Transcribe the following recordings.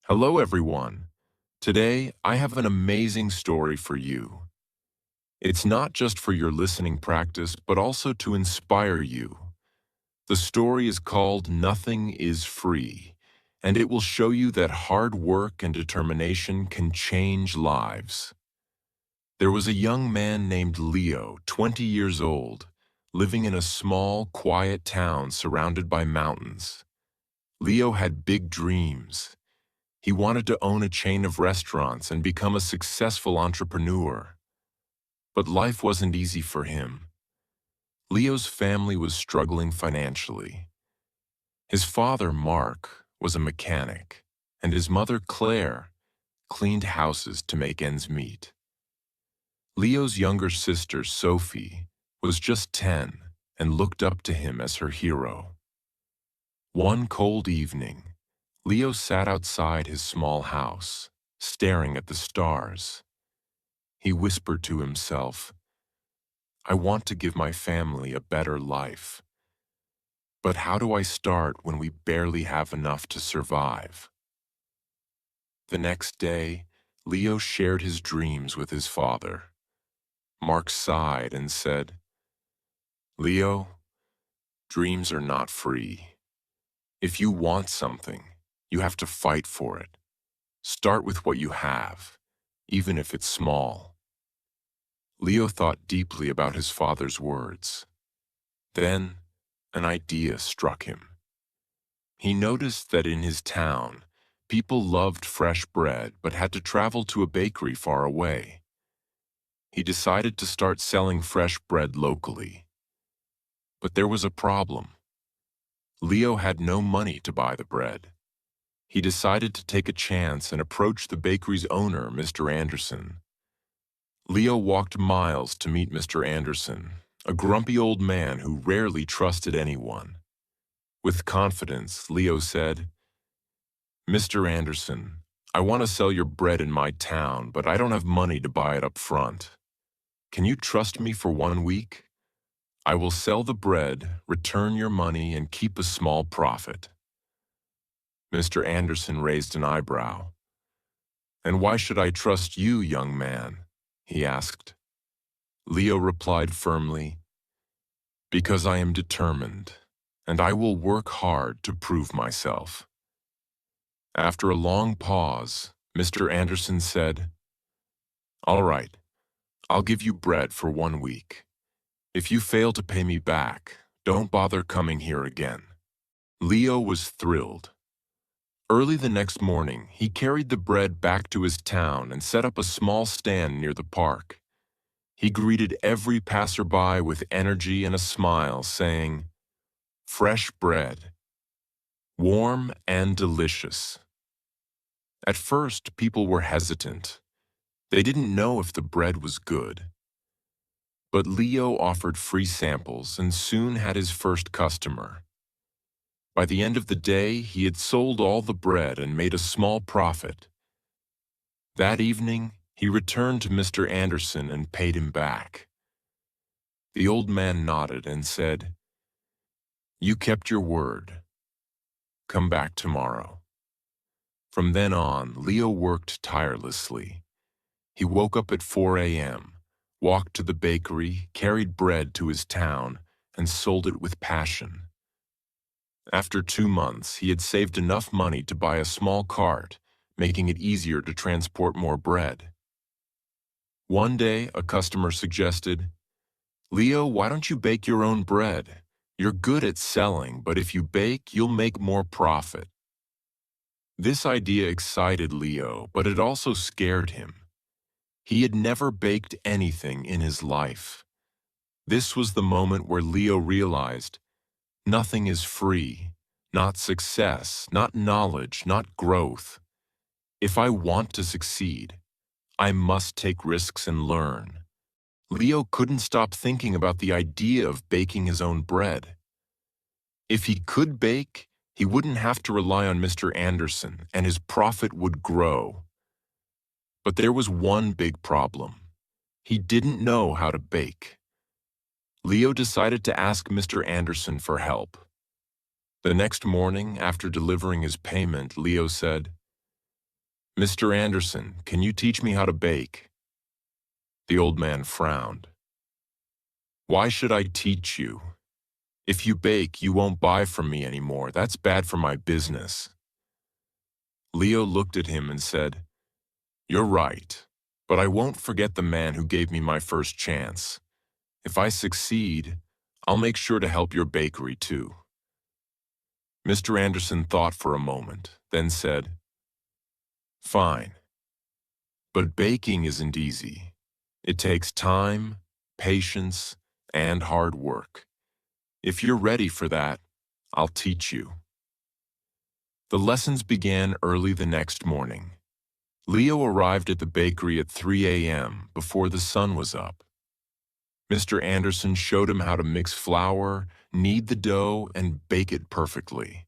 Hello, everyone. Today, I have an amazing story for you. It's not just for your listening practice, but also to inspire you. The story is called Nothing is Free, and it will show you that hard work and determination can change lives. There was a young man named Leo, 20 years old, living in a small, quiet town surrounded by mountains. Leo had big dreams. He wanted to own a chain of restaurants and become a successful entrepreneur. But life wasn't easy for him. Leo's family was struggling financially. His father, Mark, was a mechanic, and his mother, Claire, cleaned houses to make ends meet. Leo's younger sister, Sophie, was just 10 and looked up to him as her hero. One cold evening, Leo sat outside his small house, staring at the stars. He whispered to himself, "I want to give my family a better life. But how do I start when we barely have enough to survive?" The next day, Leo shared his dreams with his father. Mark sighed and said, "Leo, dreams are not free. If you want something, you have to fight for it. Start with what you have, even if it's small." Leo thought deeply about his father's words. Then, an idea struck him. He noticed that in his town, people loved fresh bread but had to travel to a bakery far away. He decided to start selling fresh bread locally. But there was a problem. Leo had no money to buy the bread. He decided to take a chance and approach the bakery's owner, Mr. Anderson. Leo walked miles to meet Mr. Anderson, a grumpy old man who rarely trusted anyone. With confidence, Leo said, "Mr. Anderson, I want to sell your bread in my town, but I don't have money to buy it up front. Can you trust me for 1 week? I will sell the bread, return your money, and keep a small profit." Mr. Anderson raised an eyebrow. "And why should I trust you, young man?" he asked. Leo replied firmly, "Because I am determined, and I will work hard to prove myself." After a long pause, Mr. Anderson said, "All right, I'll give you bread for 1 week. If you fail to pay me back, don't bother coming here again." Leo was thrilled. Early the next morning, he carried the bread back to his town and set up a small stand near the park. He greeted every passerby with energy and a smile, saying, "Fresh bread, warm and delicious." At first, people were hesitant. They didn't know if the bread was good. But Leo offered free samples and soon had his first customer. By the end of the day, he had sold all the bread and made a small profit. That evening, he returned to Mr. Anderson and paid him back. The old man nodded and said, "You kept your word. Come back tomorrow." From then on, Leo worked tirelessly. He woke up at 4 a.m., walked to the bakery, carried bread to his town, and sold it with passion. After 2 months, he had saved enough money to buy a small cart, making it easier to transport more bread. One day, a customer suggested, "Leo, why don't you bake your own bread? You're good at selling, but if you bake, you'll make more profit." This idea excited Leo, but it also scared him. He had never baked anything in his life. This was the moment where Leo realized, nothing is free, not success, not knowledge, not growth. If I want to succeed, I must take risks and learn. Leo couldn't stop thinking about the idea of baking his own bread. If he could bake, he wouldn't have to rely on Mr. Anderson, and his profit would grow. But there was one big problem. He didn't know how to bake. Leo decided to ask Mr. Anderson for help. The next morning, after delivering his payment, Leo said, "Mr. Anderson, can you teach me how to bake?" The old man frowned. "Why should I teach you? If you bake, you won't buy from me anymore. That's bad for my business." Leo looked at him and said, "You're right, but I won't forget the man who gave me my first chance. If I succeed, I'll make sure to help your bakery too." Mr. Anderson thought for a moment, then said, "Fine, but baking isn't easy. It takes time, patience, and hard work. If you're ready for that, I'll teach you." The lessons began early the next morning. Leo arrived at the bakery at 3 a.m. before the sun was up. Mr. Anderson showed him how to mix flour, knead the dough, and bake it perfectly.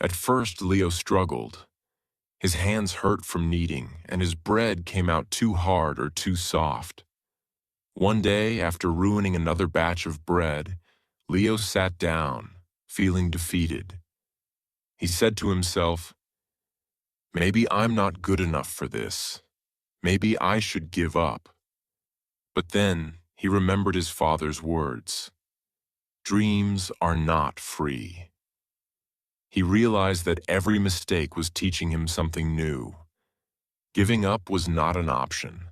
At first, Leo struggled. His hands hurt from kneading, and his bread came out too hard or too soft. One day, after ruining another batch of bread, Leo sat down, feeling defeated. He said to himself, "Maybe I'm not good enough for this. Maybe I should give up." But then he remembered his father's words. Dreams are not free. He realized that every mistake was teaching him something new. Giving up was not an option.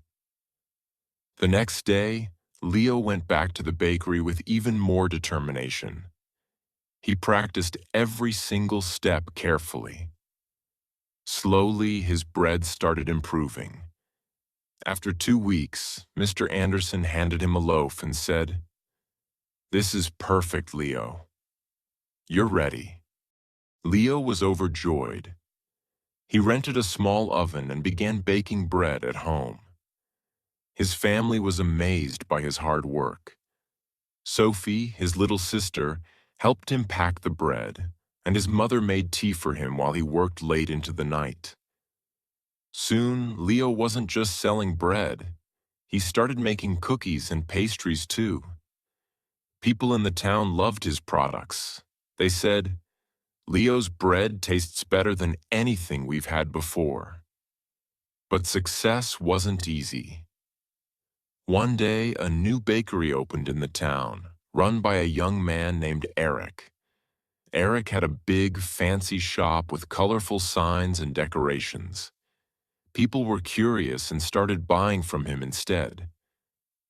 The next day, Leo went back to the bakery with even more determination. He practiced every single step carefully. Slowly, his bread started improving. After 2 weeks, Mr. Anderson handed him a loaf and said, "This is perfect, Leo. You're ready." Leo was overjoyed. He rented a small oven and began baking bread at home. His family was amazed by his hard work. Sophie, his little sister, helped him pack the bread, and his mother made tea for him while he worked late into the night. Soon, Leo wasn't just selling bread. He started making cookies and pastries too. People in the town loved his products. They said, "Leo's bread tastes better than anything we've had before." But success wasn't easy. One day, a new bakery opened in the town, run by a young man named Eric. Eric had a big, fancy shop with colorful signs and decorations. People were curious and started buying from him instead.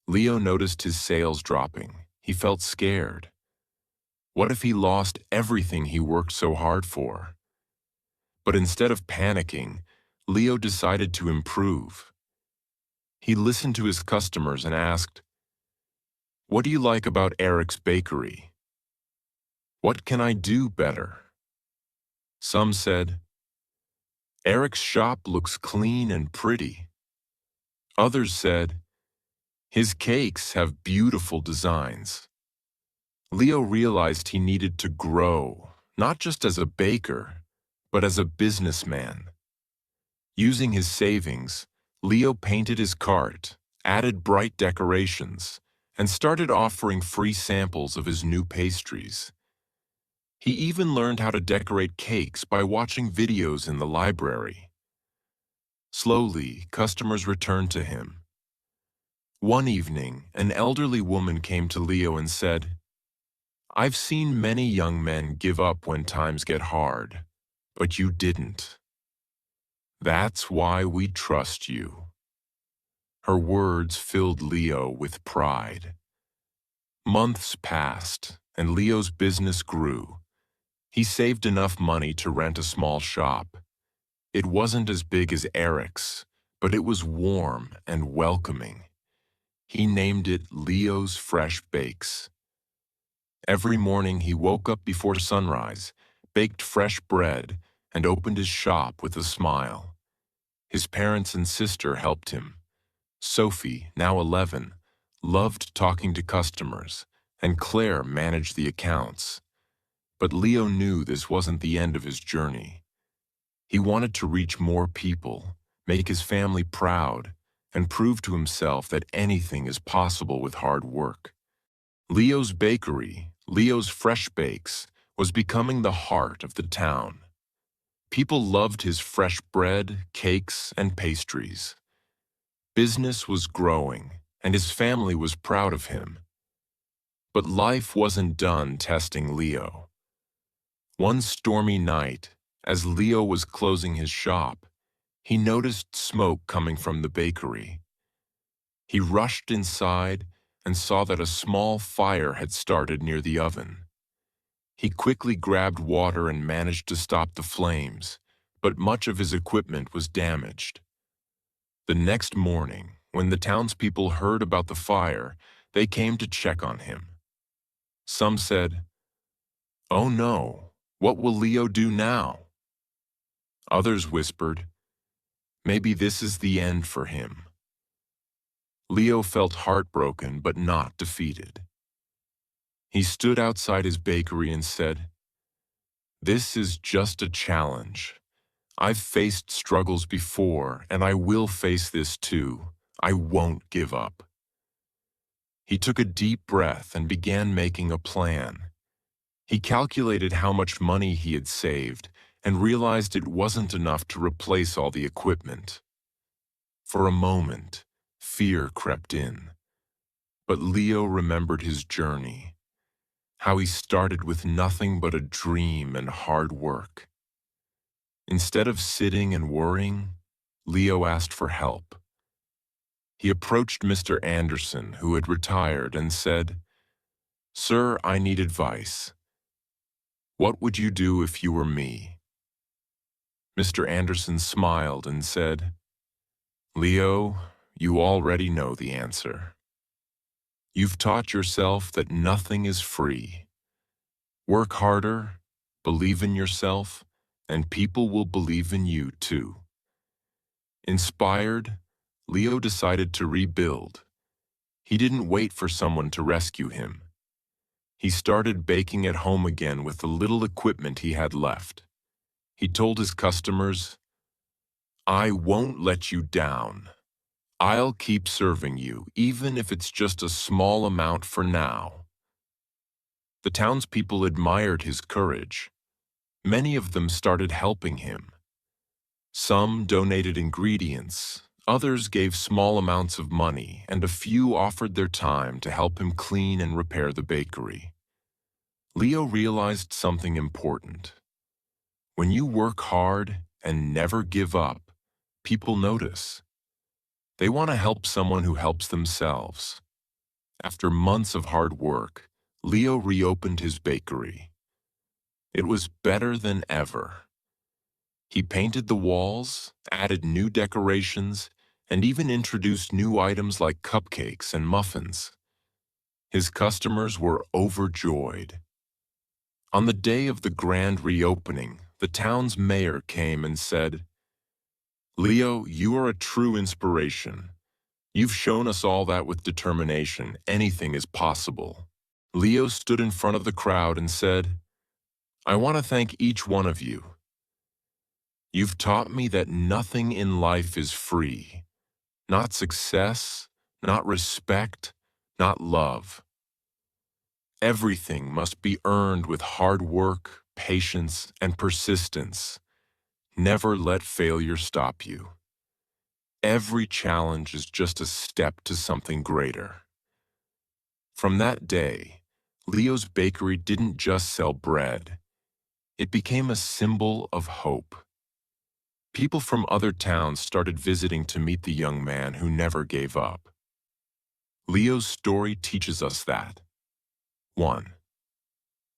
Leo noticed his sales dropping. He felt scared. What if he lost everything he worked so hard for? But instead of panicking, Leo decided to improve. He listened to his customers and asked, "What do you like about Eric's bakery? What can I do better?" Some said, "Eric's shop looks clean and pretty." Others said, "His cakes have beautiful designs." Leo realized he needed to grow, not just as a baker, but as a businessman. Using his savings, Leo painted his cart, added bright decorations, and started offering free samples of his new pastries. He even learned how to decorate cakes by watching videos in the library. Slowly, customers returned to him. One evening, an elderly woman came to Leo and said, "I've seen many young men give up when times get hard, but you didn't. That's why we trust you." Her words filled Leo with pride. Months passed, and Leo's business grew. He saved enough money to rent a small shop. It wasn't as big as Eric's, but it was warm and welcoming. He named it Leo's Fresh Bakes. Every morning he woke up before sunrise, baked fresh bread, and opened his shop with a smile. His parents and sister helped him. Sophie, now 11, loved talking to customers, and Claire managed the accounts. But Leo knew this wasn't the end of his journey. He wanted to reach more people, make his family proud, and prove to himself that anything is possible with hard work. Leo's Bakery, Leo's Fresh Bakes, was becoming the heart of the town. People loved his fresh bread, cakes, and pastries. Business was growing, and his family was proud of him. But life wasn't done testing Leo. One stormy night, as Leo was closing his shop, he noticed smoke coming from the bakery. He rushed inside and saw that a small fire had started near the oven. He quickly grabbed water and managed to stop the flames, but much of his equipment was damaged. The next morning, when the townspeople heard about the fire, they came to check on him. Some said, "Oh no, what will Leo do now?" Others whispered, "Maybe this is the end for him." Leo felt heartbroken but not defeated. He stood outside his bakery and said, "This is just a challenge. I've faced struggles before, and I will face this too. I won't give up." He took a deep breath and began making a plan. He calculated how much money he had saved and realized it wasn't enough to replace all the equipment. For a moment, fear crept in. But Leo remembered his journey, how he started with nothing but a dream and hard work. Instead of sitting and worrying, Leo asked for help. He approached Mr. Anderson, who had retired, and said, "Sir, I need advice. What would you do if you were me?" Mr. Anderson smiled and said, "Leo, you already know the answer. You've taught yourself that nothing is free. Work harder, believe in yourself, and people will believe in you too." Inspired, Leo decided to rebuild. He didn't wait for someone to rescue him. He started baking at home again with the little equipment he had left. He told his customers, "I won't let you down. I'll keep serving you, even if it's just a small amount for now." The townspeople admired his courage. Many of them started helping him. Some donated ingredients, others gave small amounts of money, and a few offered their time to help him clean and repair the bakery. Leo realized something important. When you work hard and never give up, people notice. They want to help someone who helps themselves. After months of hard work, Leo reopened his bakery. It was better than ever. He painted the walls, added new decorations, and even introduced new items like cupcakes and muffins. His customers were overjoyed. On the day of the grand reopening, the town's mayor came and said, "Leo, you are a true inspiration. You've shown us all that with determination, anything is possible." Leo stood in front of the crowd and said, "I want to thank each one of you. You've taught me that nothing in life is free. Not success, not respect, not love. Everything must be earned with hard work, patience, and persistence. Never let failure stop you. Every challenge is just a step to something greater." From that day, Leo's bakery didn't just sell bread. It became a symbol of hope. People from other towns started visiting to meet the young man who never gave up. Leo's story teaches us that 1.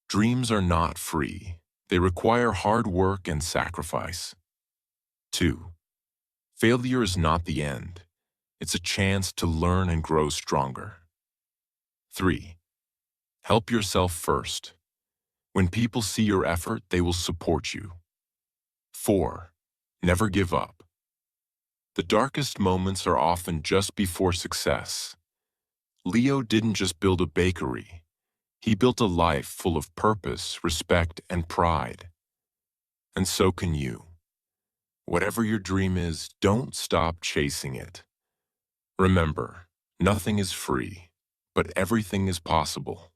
Dreams are not free. They require hard work and sacrifice. 2. Failure is not the end. It's a chance to learn and grow stronger. 3. Help yourself first. When people see your effort, they will support you. 4. Never give up. The darkest moments are often just before success. Leo didn't just build a bakery. He built a life full of purpose, respect, and pride. And so can you. Whatever your dream is, don't stop chasing it. Remember, nothing is free, but everything is possible.